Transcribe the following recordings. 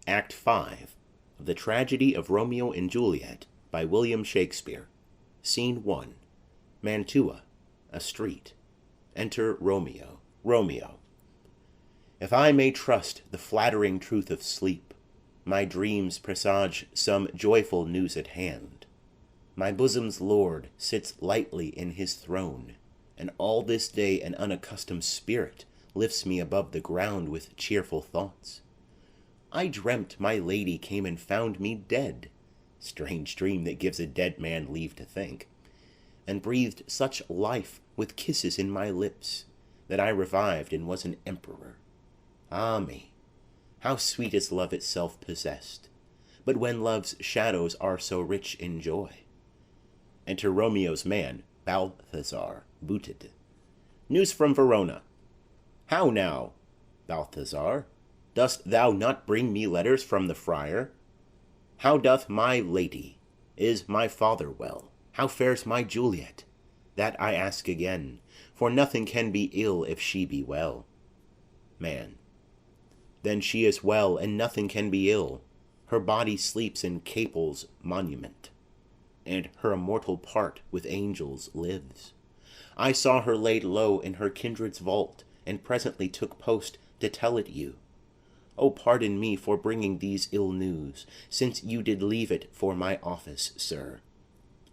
Act 5 of the Tragedy of Romeo and Juliet by William Shakespeare. Scene 1. Mantua, a street. Enter Romeo. Romeo. If I may trust the flattering truth of sleep, my dreams presage some joyful news at hand. My bosom's lord sits lightly in his throne, and all this day an unaccustomed spirit lifts me above the ground with cheerful thoughts. I dreamt my lady came and found me dead, strange dream that gives a dead man leave to think, and breathed such life with kisses in my lips, that I revived and was an emperor. Ah me, how sweet is love itself possessed, but when love's shadows are so rich in joy. Enter Romeo's man, Balthazar, booted. News from Verona. How now, Balthazar? Dost thou not bring me letters from the friar? How doth my lady? Is my father well? How fares my Juliet? That I ask again, for nothing can be ill if she be well. Man. Then she is well, and nothing can be ill. Her body sleeps in Capel's monument, and her immortal part with angels lives. I saw her laid low in her kindred's vault, and presently took post to tell it you. O pardon me for bringing these ill news, since you did leave it for my office, sir.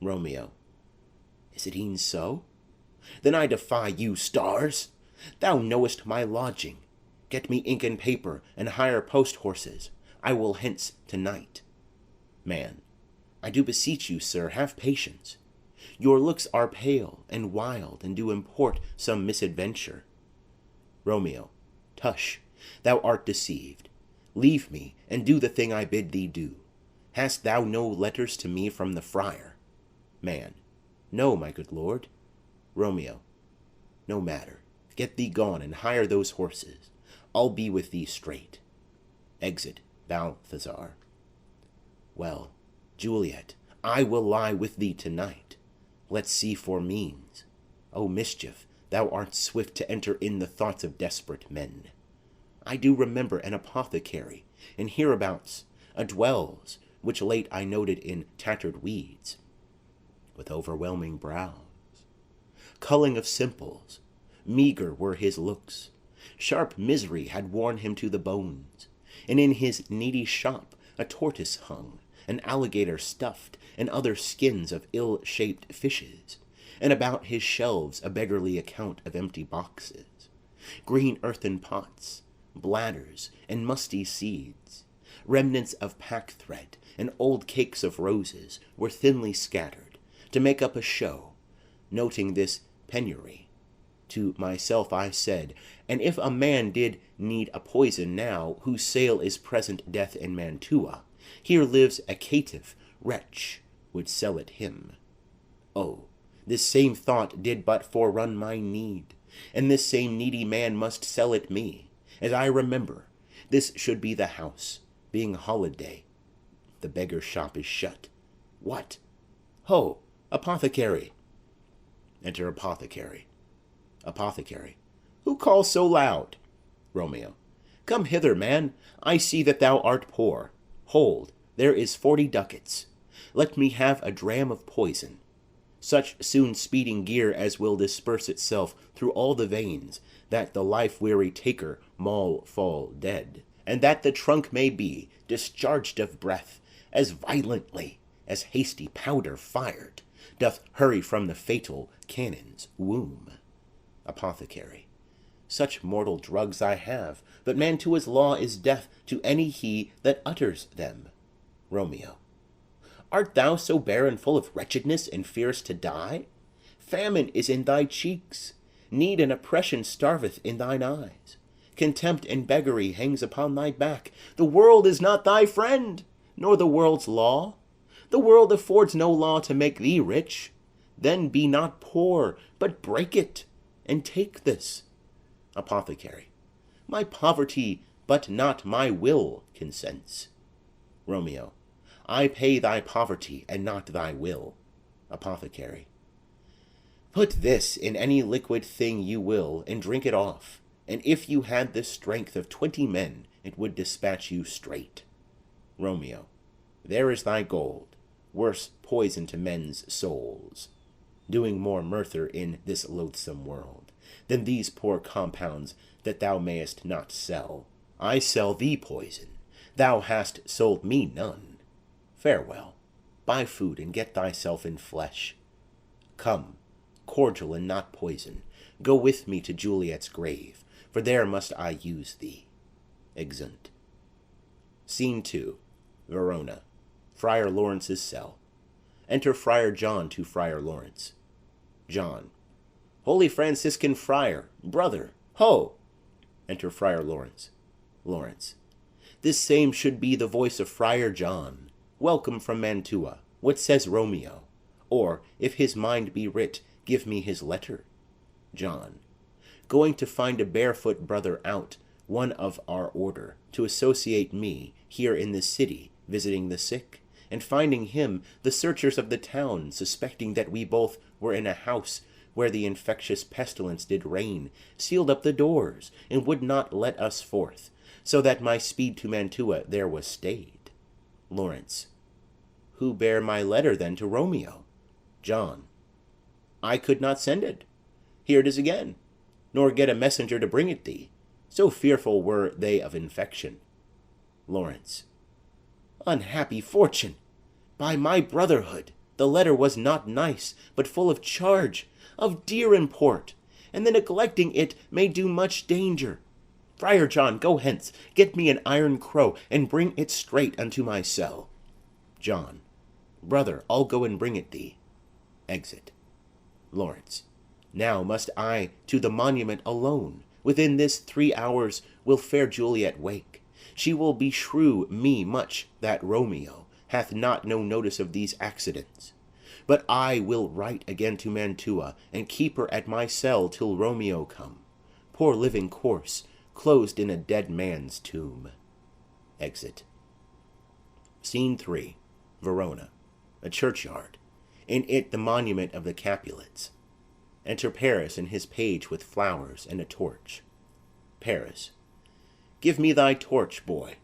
Romeo. Is it e'en so? Then I defy you, stars. Thou knowest my lodging. Get me ink and paper, and hire post-horses. I will hence to-night. Man. I do beseech you, sir, have patience. Your looks are pale and wild, and do import some misadventure. Romeo. Tush, thou art deceived. Leave me, and do the thing I bid thee do. Hast thou no letters to me from the friar? Man. No, my good lord. Romeo. No matter. Get thee gone, and hire those horses. I'll be with thee straight. Exit Balthazar. Well, Juliet, I will lie with thee to-night. Let's see for means. O mischief, thou art swift to enter in the thoughts of desperate men. I do remember an apothecary, in hereabouts, a dwells, which late I noted in tattered weeds, with overwhelming brows, culling of simples, meagre were his looks, sharp misery had worn him to the bones, and in his needy shop a tortoise hung, an alligator stuffed, and other skins of ill-shaped fishes, and about his shelves a beggarly account of empty boxes, green earthen pots, bladders, and musty seeds, remnants of pack-thread, and old cakes of roses were thinly scattered, to make up a show. Noting this penury, to myself I said, and if a man did need a poison now, whose sale is present death in Mantua, here lives a caitiff wretch would sell it him. Oh, this same thought did but forerun my need, and this same needy man must sell it me. As I remember, this should be the house, being holiday. The beggar's shop is shut. What? Ho, apothecary! Enter apothecary. Apothecary. Who calls so loud? Romeo. Come hither, man. I see that thou art poor. Hold, there is 40 ducats. Let me have a dram of poison, such soon speeding gear as will disperse itself through all the veins, that the life-weary taker maul fall dead, and that the trunk may be discharged of breath as violently as hasty powder fired doth hurry from the fatal cannon's womb. Apothecary. Such mortal drugs I have, but Mantua's law is death to any he that utters them. Romeo. Art thou so bare and full of wretchedness, and fearest to die? Famine is in thy cheeks, need and oppression starveth in thine eyes, contempt and beggary hangs upon thy back. The world is not thy friend, nor the world's law. The world affords no law to make thee rich. Then be not poor, but break it, and take this. Apothecary. My poverty, but not my will, consents. Romeo. I pay thy poverty, and not thy will. Apothecary. Put this in any liquid thing you will, and drink it off, and if you had the strength of 20 men, it would dispatch you straight. Romeo. There is thy gold, worse poison to men's souls, doing more murther in this loathsome world, than these poor compounds that thou mayest not sell. I sell thee poison, thou hast sold me none. Farewell, buy food and get thyself in flesh. Come, cordial and not poison, go with me to Juliet's grave, for there must I use thee. Exeunt. Scene 2. Verona. Friar Lawrence's cell. Enter Friar John to Friar Lawrence. John. Holy Franciscan friar, brother, ho! Enter Friar Lawrence. Lawrence. This same should be the voice of Friar John. Welcome from Mantua. What says Romeo? Or, if his mind be writ, give me his letter. John. Going to find a barefoot brother out, one of our order, to associate me, here in this city, visiting the sick, and finding him, the searchers of the town, suspecting that we both were in a house where the infectious pestilence did reign, sealed up the doors, and would not let us forth, so that my speed to Mantua there was stayed. Lawrence. Who bare my letter then to Romeo? John. I could not send it. Here it is again, nor get a messenger to bring it thee. So fearful were they of infection. Lawrence. Unhappy fortune! By my brotherhood, the letter was not nice, but full of charge, of dear import, and the neglecting it may do much danger. Friar John, go hence, get me an iron crow, and bring it straight unto my cell. John. Brother, I'll go and bring it thee. Exit. Lawrence. Now must I to the monument alone. Within this 3 hours will fair Juliet wake. She will beshrew me much that Romeo hath not no notice of these accidents. But I will write again to Mantua, and keep her at my cell till Romeo come. Poor living corse, closed in a dead man's tomb. Exit. Scene 3. Verona. A churchyard. In it the monument of the Capulets. Enter Paris and his page with flowers and a torch. Paris. Give me thy torch, boy.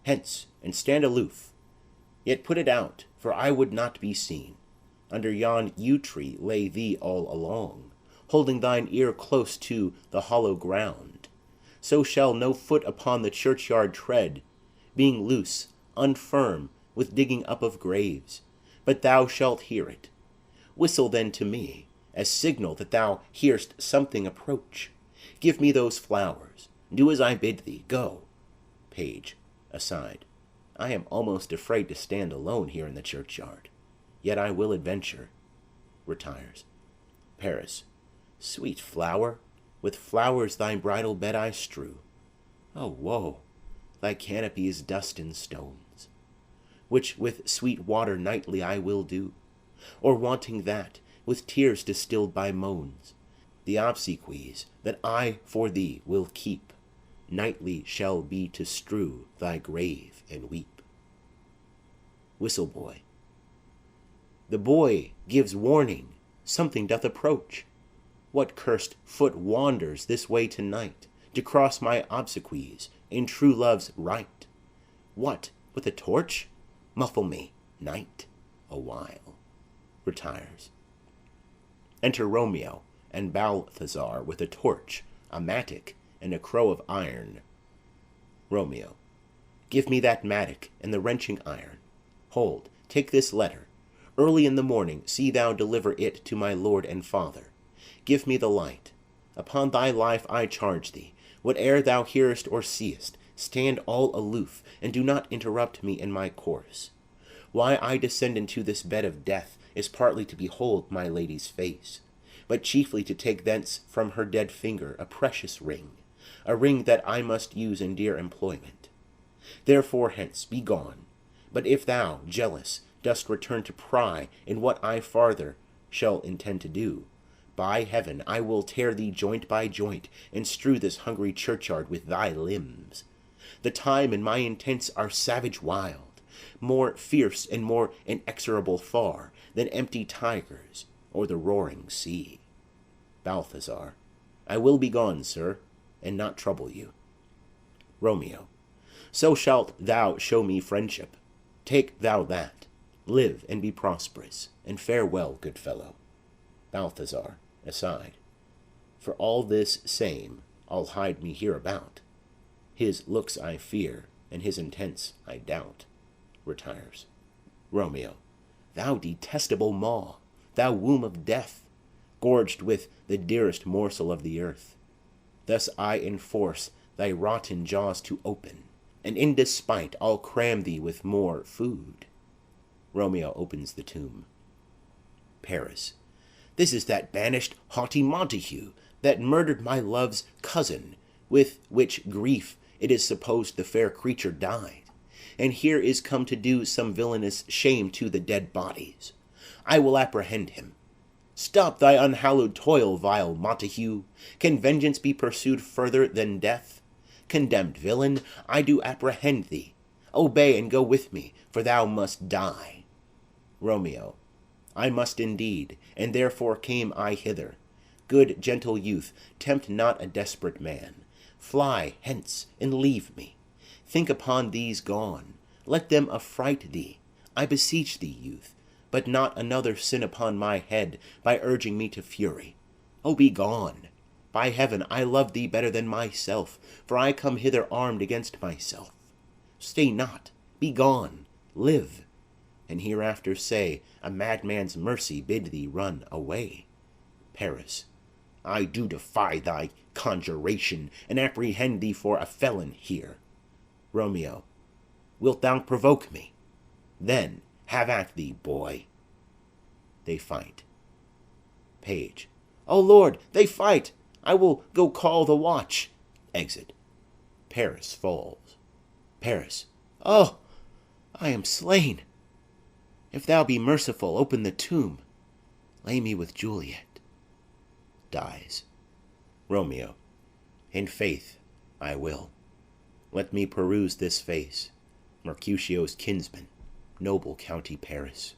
Hence, and stand aloof. Yet put it out, for I would not be seen. Under yon yew tree lay thee all along, holding thine ear close to the hollow ground. So shall no foot upon the churchyard tread, being loose, unfirm, with digging up of graves. But thou shalt hear it. Whistle then to me, as signal that thou hear'st something approach. Give me those flowers. Do as I bid thee. Go. Page. Aside. I am almost afraid to stand alone here in the churchyard. Yet I will adventure. Retires. Paris. Sweet flower, with flowers thy bridal bed I strew. Oh, woe! Thy canopy is dust and stones, which with sweet water nightly I will do, or wanting that, with tears distilled by moans. The obsequies that I for thee will keep, nightly shall be to strew thy grave and weep. Whistle boy. The boy gives warning, something doth approach. What cursed foot wanders this way tonight, to cross my obsequies in true love's right? What, with a torch? Muffle me, night, a while. Retires. Enter Romeo and Balthazar with a torch, a mattock, and a crow of iron. Romeo. Give me that mattock and the wrenching iron. Hold, take this letter. Early in the morning see thou deliver it to my lord and father. Give me the light. Upon thy life I charge thee, whate'er thou hearest or seest, stand all aloof, and do not interrupt me in my course. Why I descend into this bed of death is partly to behold my lady's face, but chiefly to take thence from her dead finger a precious ring, a ring that I must use in dear employment. Therefore hence, be gone. But if thou, jealous, dost return to pry in what I farther shall intend to do, by heaven I will tear thee joint by joint, and strew this hungry churchyard with thy limbs. The time and my intents are savage wild, more fierce and more inexorable far than empty tigers or the roaring sea. Balthazar. I will be gone, sir, and not trouble you. Romeo. So shalt thou show me friendship. Take thou that, live and be prosperous, and farewell, good fellow. Balthazar, aside. For all this same, I'll hide me hereabout. His looks I fear, and his intents I doubt. Retires. Romeo, thou detestable maw, thou womb of death, gorged with the dearest morsel of the earth, thus I enforce thy rotten jaws to open, and in despite I'll cram thee with more food. Romeo opens the tomb. Paris. This is that banished haughty Montague that murdered my love's cousin, with which grief it is supposed the fair creature died, and here is come to do some villainous shame to the dead bodies. I will apprehend him. Stop thy unhallowed toil, vile Montague. Can vengeance be pursued further than death? Condemned villain, I do apprehend thee. Obey and go with me, for thou must die. Romeo, I must indeed, and therefore came I hither. Good gentle youth, tempt not a desperate man. Fly hence, and leave me. Think upon these gone. Let them affright thee. I beseech thee, youth, but not another sin upon my head by urging me to fury. Oh, be gone. By heaven, I love thee better than myself, for I come hither armed against myself. Stay not, be gone, live, and hereafter say, a madman's mercy bid thee run away. Paris. I do defy thy conjuration, and apprehend thee for a felon here. Romeo. Wilt thou provoke me? Then have at thee, boy. They fight. Page. O Lord, they fight! I will go call the watch. Exit. Paris falls. Paris. Oh, I am slain. If thou be merciful, open the tomb. Lay me with Juliet. Dies. Romeo. In faith, I will. Let me peruse this face, Mercutio's kinsman, noble county Paris.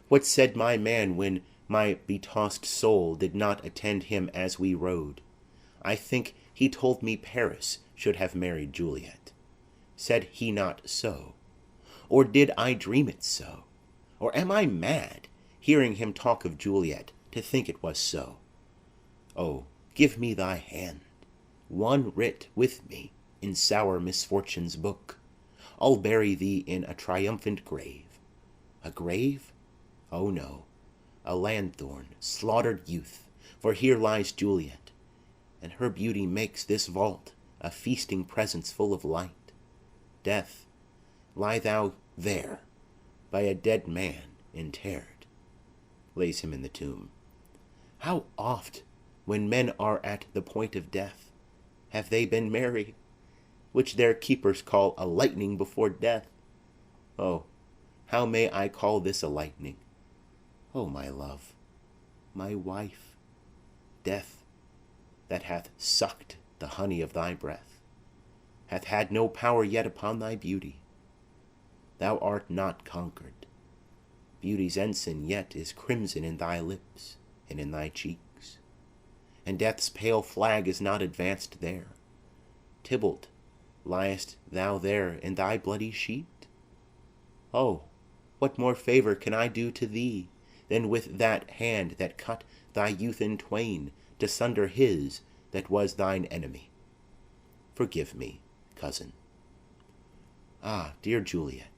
What said my man when my betossed soul did not attend him as we rode? I think he told me Paris should have married Juliet. Said he not so? Or did I dream it so? Or am I mad, hearing him talk of Juliet, to think it was so? Oh, give me thy hand, one writ with me in sour misfortune's book. I'll bury thee in a triumphant grave. A grave? Oh no, a lanthorn, slaughtered youth, for here lies Juliet, and her beauty makes this vault a feasting presence full of light. Death, lie thou there, by a dead man interred. Lays him in the tomb. How oft, when men are at the point of death, have they been merry, which their keepers call a lightning before death? Oh, how may I call this a lightning? O my love, my wife, death, that hath sucked the honey of thy breath, hath had no power yet upon thy beauty. Thou art not conquered. Beauty's ensign yet is crimson in thy lips and in thy cheeks, and death's pale flag is not advanced there. Tybalt, liest thou there in thy bloody sheet? Oh, what more favour can I do to thee than with that hand that cut thy youth in twain to sunder his that was thine enemy? Forgive me, cousin. Ah, dear Juliet,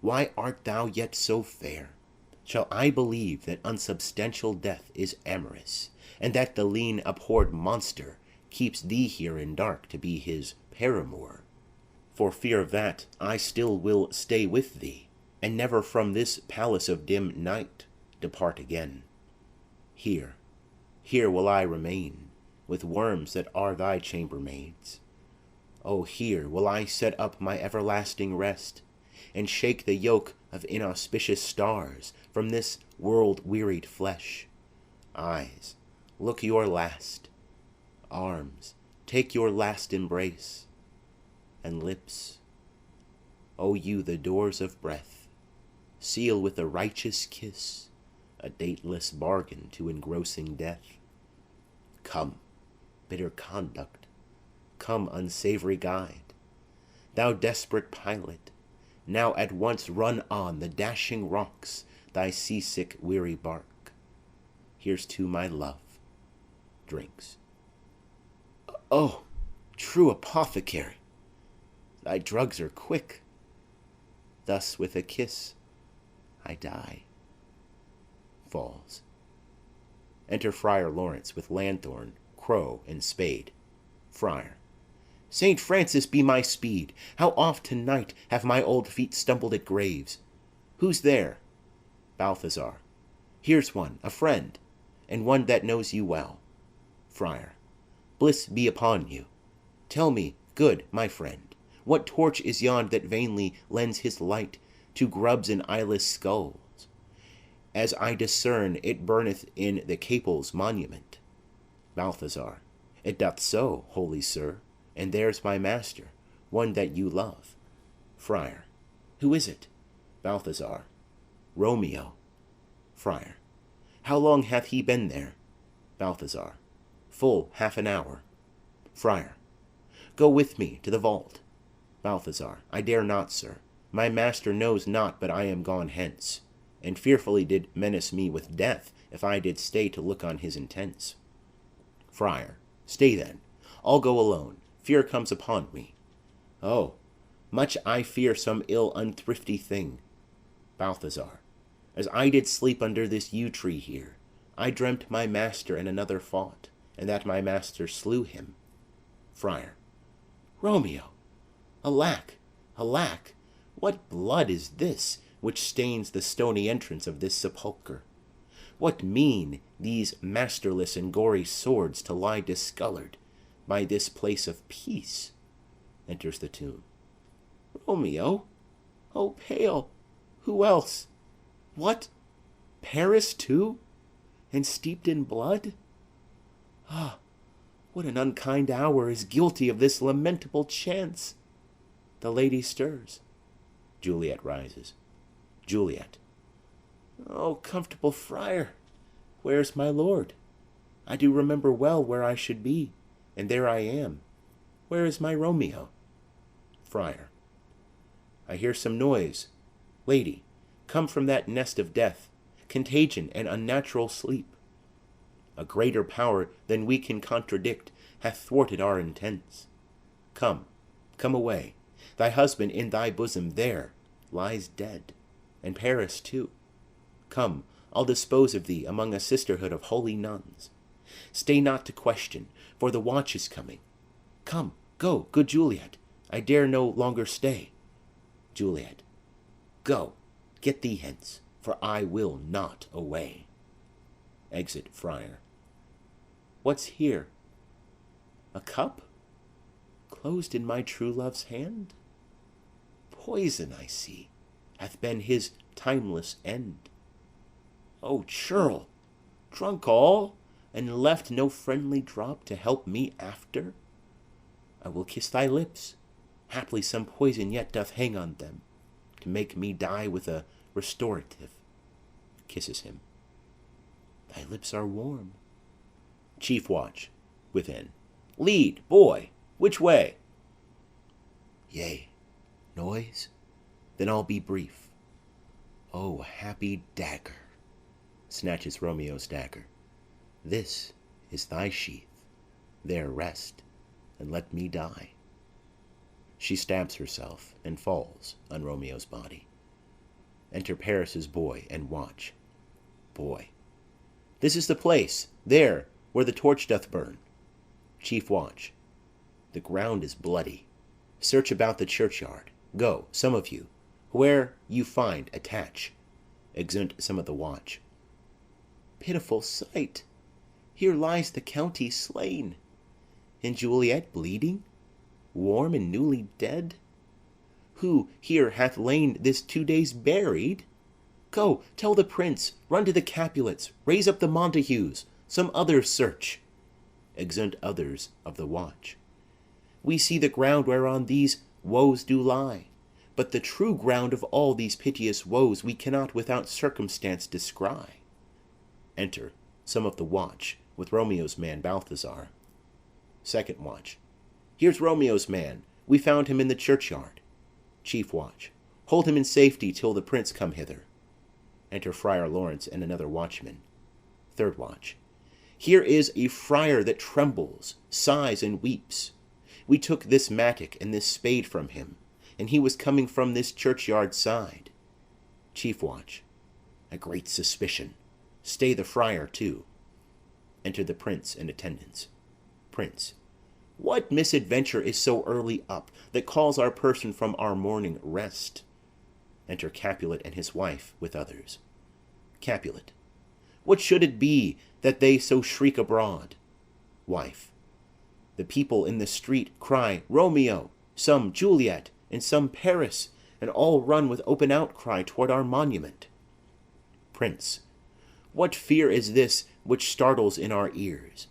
why art thou yet so fair? Shall I believe that unsubstantial death is amorous, and that the lean abhorred monster keeps thee here in dark to be his paramour? For fear of that, I still will stay with thee, and never from this palace of dim night depart again. Here will I remain, with worms that are thy chambermaids. Oh, here will I set up my everlasting rest, and shake the yoke of inauspicious stars from this world-wearied flesh. Eyes, look your last. Arms, take your last embrace. And lips, O you the doors of breath, seal with a righteous kiss a dateless bargain to engrossing death. Come, bitter conduct, come, unsavory guide, thou desperate pilot, Now at once run on the dashing rocks thy seasick weary bark. Here's to my love. Drinks. Oh, true apothecary, thy drugs are quick. Thus with a kiss I die. Falls. Enter Friar Lawrence with lanthorn, crow, and spade. Friar. Saint Francis be my speed! How oft to-night have my old feet stumbled at graves! Who's there? Balthazar. Here's one, a friend, and one that knows you well. Friar. Bliss be upon you. Tell me, good my friend, what torch is yond that vainly lends his light to grubs and eyeless skulls? As I discern, it burneth in the Capel's monument. Balthazar. It doth so, holy sir, and there's my master, one that you love. Friar. Who is it? Balthazar. Romeo. Friar. How long hath he been there? Balthazar. Full half an hour. Friar. Go with me to the vault. Balthazar. I dare not, sir. My master knows not but I am gone hence, and fearfully did menace me with death if I did stay to look on his intents. Friar. Stay then. I'll go alone. Fear comes upon me. Oh, much I fear some ill unthrifty thing. Balthazar. As I did sleep under this yew tree here, I dreamt my master and another fought, and that my master slew him. Friar. Romeo! Alack, alack! What blood is this which stains the stony entrance of this sepulchre? What mean these masterless and gory swords to lie discolored by this place of peace? Enters the tomb. Romeo? Oh, pale! Who else? What? Paris too? And steeped in blood? Ah, what an unkind hour is guilty of this lamentable chance! The lady stirs. Juliet rises. Juliet. Oh, comfortable friar, where's my lord? I do remember well where I should be, and there I am. Where is my Romeo? Friar. I hear some noise. Lady, come from that nest of death, contagion and unnatural sleep. A greater power than we can contradict hath thwarted our intents. Come, come away. Thy husband in thy bosom there lies dead, and Paris too. Come, I'll dispose of thee among a sisterhood of holy nuns. Stay not to question, for the watch is coming. Come, go, good Juliet, I dare no longer stay. Juliet. Go, get thee hence, for I will not away. Exit Friar. What's here? A cup? Closed in my true love's hand? Poison, I see, hath been his timeless end. O churl, drunk all, and left no friendly drop to help me after? I will kiss thy lips. Haply some poison yet doth hang on them, to make me die with a restorative. Kisses him. Thy lips are warm. Chief watch, within. Lead, boy, which way? Yea, noise? Then I'll be brief. O happy dagger! Snatches Romeo's dagger. This is thy sheath. There rest, and let me die. She stabs herself and falls on Romeo's body. Enter Paris's boy and watch. Boy. This is the place, there, where the torch doth burn. Chief watch. The ground is bloody. Search about the churchyard. Go, some of you. Where you find, attach. Exeunt some of the watch. Pitiful sight! Here lies the county slain. And Juliet bleeding, warm and newly dead? Who here hath lain this 2 days buried? Go, tell the prince, run to the Capulets, raise up the Montagues, some others search. Exeunt others of the watch. We see the ground whereon these woes do lie, but the true ground of all these piteous woes we cannot without circumstance descry. Enter some of the watch with Romeo's man Balthazar. Second watch. Here's Romeo's man. We found him in the churchyard. Chief watch. Hold him in safety till the prince come hither. Enter Friar Lawrence and another watchman. Third watch. Here is a friar that trembles, sighs, and weeps. We took this mattock and this spade from him, and he was coming from this churchyard side. Chief watch. A great suspicion. Stay the friar too. Enter the prince and attendants. Prince. What misadventure is so early up that calls our person from our morning rest? Enter Capulet and his wife with others. Capulet. What should it be that they so shriek abroad? Wife. The people in the street cry, Romeo, some Juliet, and some Paris, and all run with open outcry toward our monument. Prince. What fear is this which startles in our ears?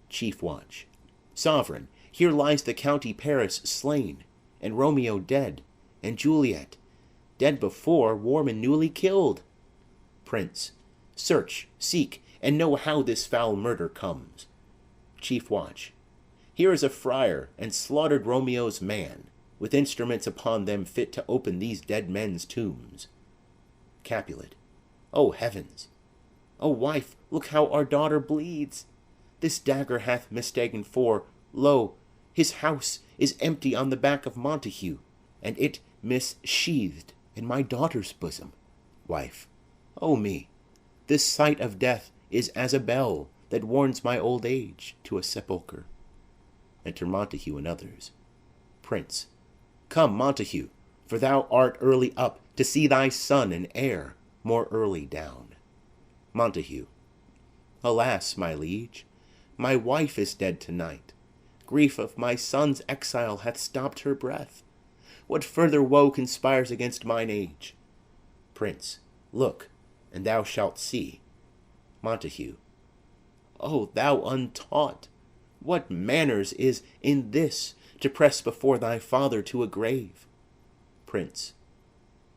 Chief watch. Sovereign, here lies the county Paris slain, and Romeo dead, and Juliet dead before, warm and newly killed. Prince. Search, seek, and know how this foul murder comes. Chief watch. Here is a friar, and slaughtered Romeo's man, with instruments upon them fit to open these dead men's tombs. Capulet. O heavens! O wife, look how our daughter bleeds! This dagger hath mistaken for, lo, his house is empty on the back of Montague, and it missheathed in my daughter's bosom. Wife. O me! This sight of death is as a bell that warns my old age to a sepulchre. Enter Montague and others. Prince. Come, Montague, for thou art early up to see thy son and heir more early down. Montague. Alas, my liege, my wife is dead tonight. Grief of my son's exile hath stopped her breath. What further woe conspires against mine age? Prince. Look, and thou shalt see. Montague. O thou untaught! What manners is in this, to press before thy father to a grave? Prince.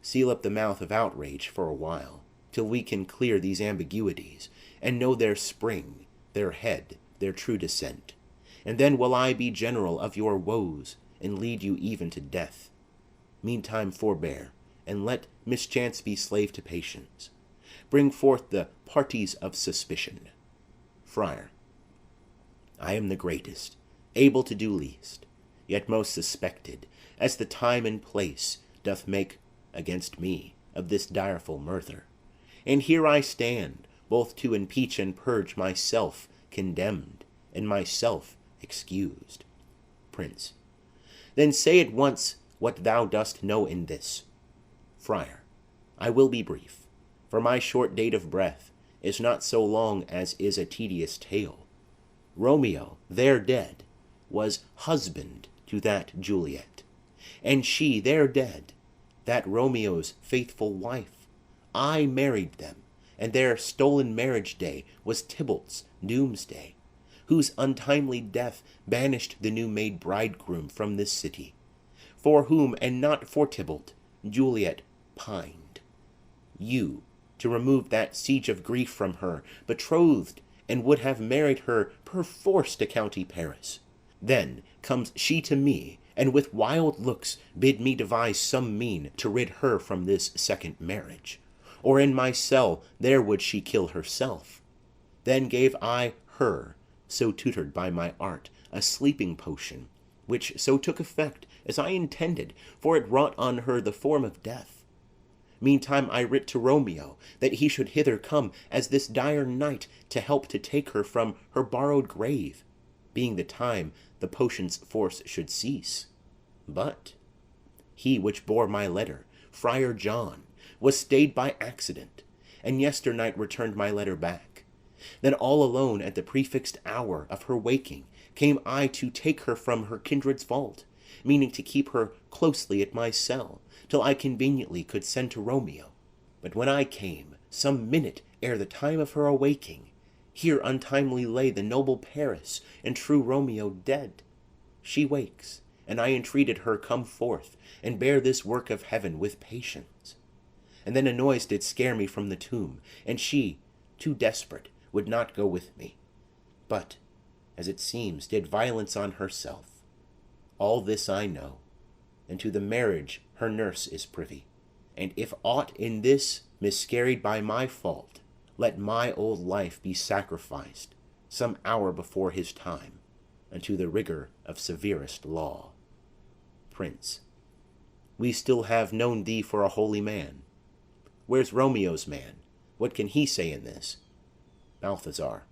Seal up the mouth of outrage for a while, till we can clear these ambiguities, and know their spring, their head, their true descent. And then will I be general of your woes, and lead you even to death. Meantime forbear, and let mischance be slave to patience. Bring forth the parties of suspicion. Friar. I am the greatest, able to do least, yet most suspected, as the time and place doth make against me of this direful murder. And here I stand, both to impeach and purge myself condemned, and myself excused. Prince. Then say at once what thou dost know in this. Friar. I will be brief, for my short date of breath is not so long as is a tedious tale. Romeo, there dead, was husband to that Juliet, and she, there dead, that Romeo's faithful wife. I married them, and their stolen marriage day was Tybalt's doomsday, whose untimely death banished the new-made bridegroom from this city, for whom, and not for Tybalt, Juliet pined. You, to remove that siege of grief from her, betrothed, and would have married her perforce to county Paris. Then comes she to me, and with wild looks bid me devise some mean to rid her from this second marriage. Or in my cell there would she kill herself. Then gave I her, so tutored by my art, a sleeping potion, which so took effect as I intended, for it wrought on her the form of death. Meantime I writ to Romeo that he should hither come as this dire night to help to take her from her borrowed grave, being the time the potion's force should cease. But he which bore my letter, Friar John, was stayed by accident, and yesternight returned my letter back. Then all alone at the prefixed hour of her waking came I to take her from her kindred's vault, meaning to keep her closely at my cell, till I conveniently could send to Romeo. But when I came, some minute ere the time of her awaking, here untimely lay the noble Paris, and true Romeo dead. She wakes, and I entreated her come forth, and bear this work of heaven with patience. And then a noise did scare me from the tomb, and she, too desperate, would not go with me, but, as it seems, did violence on herself. All this I know, and to the marriage her nurse is privy, and if aught in this miscarried by my fault, let my old life be sacrificed some hour before his time unto the rigor of severest law. Prince. We still have known thee for a holy man. Where's Romeo's man? What can he say in this? Balthazar.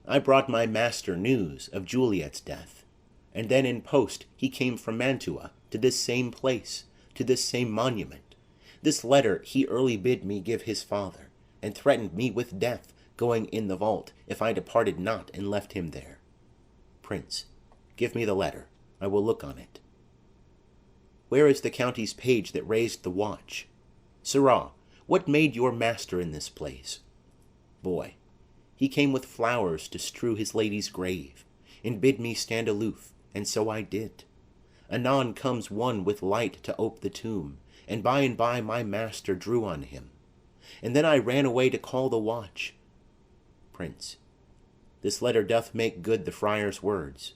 I brought my master news of Juliet's death, and then in post he came from Mantua to this same place, to this same monument. This letter he early bid me give his father, and threatened me with death, going in the vault, if I departed not and left him there. Prince. Give me the letter. I will look on it. Where is the county's page that raised the watch? Sirrah, what made your master in this place? Boy. He came with flowers to strew his lady's grave, and bid me stand aloof, and so I did. Anon comes one with light to ope the tomb, and by my master drew on him. And then I ran away to call the watch. Prince. This letter doth make good the friar's words,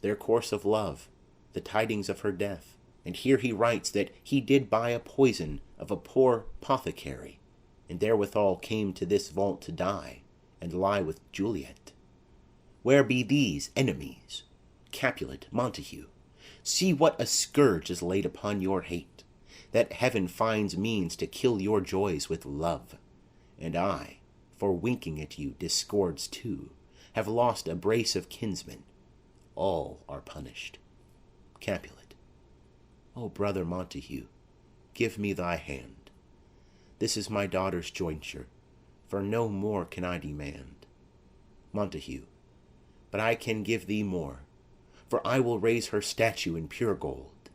their course of love, the tidings of her death. And here he writes that he did buy a poison of a poor apothecary, and therewithal came to this vault to die, and lie with Juliet. Where be these enemies? Capulet, Montague, see what a scourge is laid upon your hate, that heaven finds means to kill your joys with love. And I, for winking at you discords too, have lost a brace of kinsmen. All are punished. Capulet. O brother Montague, give me thy hand. This is my daughter's jointure, for no more can I demand. Montague. But I can give thee more, for I will raise her statue in pure gold,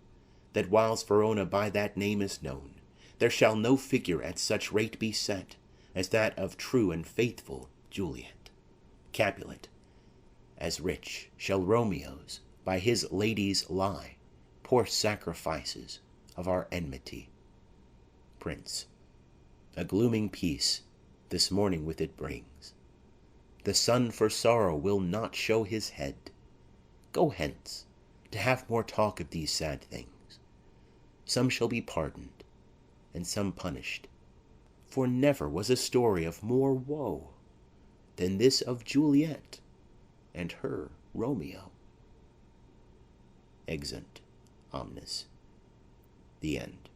that whiles Verona by that name is known, there shall no figure at such rate be set as that of true and faithful Juliet. Capulet. As rich shall Romeo's by his lady's lie, poor sacrifices of our enmity. Prince. A glooming peace this morning with it brings. The sun for sorrow will not show his head. Go hence, to have more talk of these sad things. Some shall be pardoned, and some punished. For never was a story of more woe than this of Juliet and her Romeo. Exeunt omnes. The end.